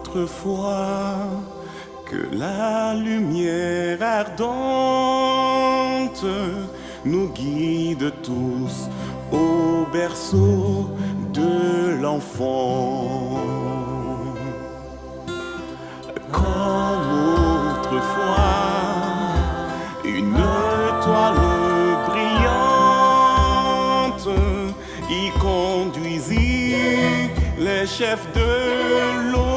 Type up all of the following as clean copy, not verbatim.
autrefois que la lumière ardente nous guide tous au berceau de l'enfant. Comme autrefois, une toile brillante y conduisit les chefs de l'Orient.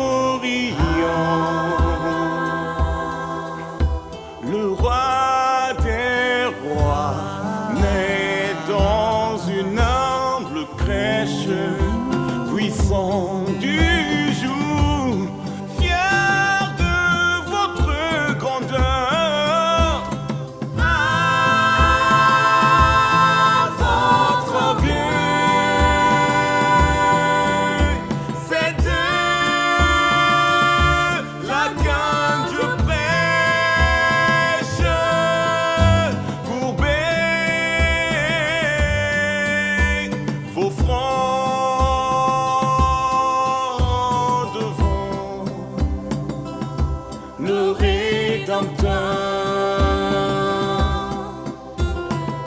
Le roi des rois naît dans une humble crèche, puissant du jour, fier de votre grandeur. À votre bien, c'est de la gagne je prêche, courbez vos fronts devant le Rédempteur.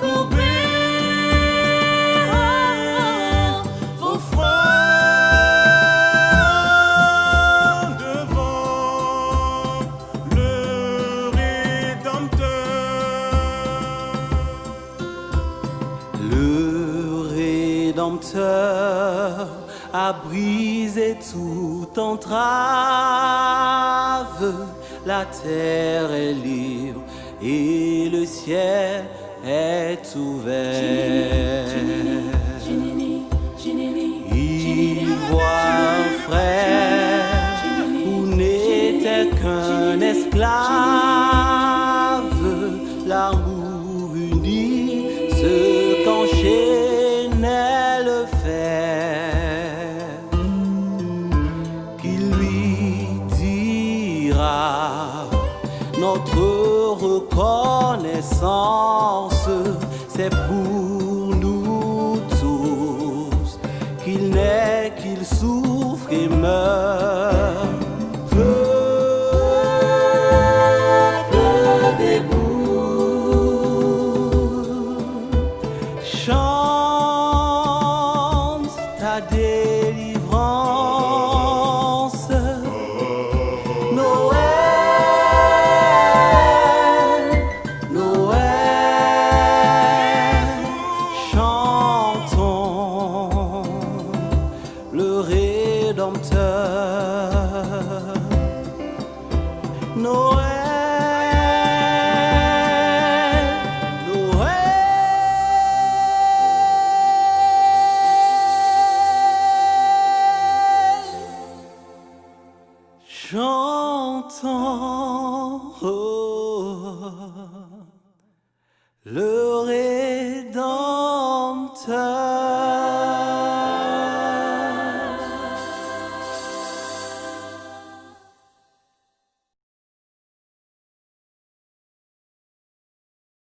Courbez vos fronts devant le Rédempteur. Le Rédempteur a brisé toute entrave. La terre est libre et le ciel est ouvert. Il voit un frère où n'était qu'un esclave. L'amour uni ce qu'enchaînait le fer, qu'il lui dira notre reconnaissance, c'est pour nous tous qu'il naît, qu'il souffre et meurt. Peuple debout, chante ta délivrance. Noël, Noël, chantons le Rédempteur. Noël, Noël, chantons le Rédempteur.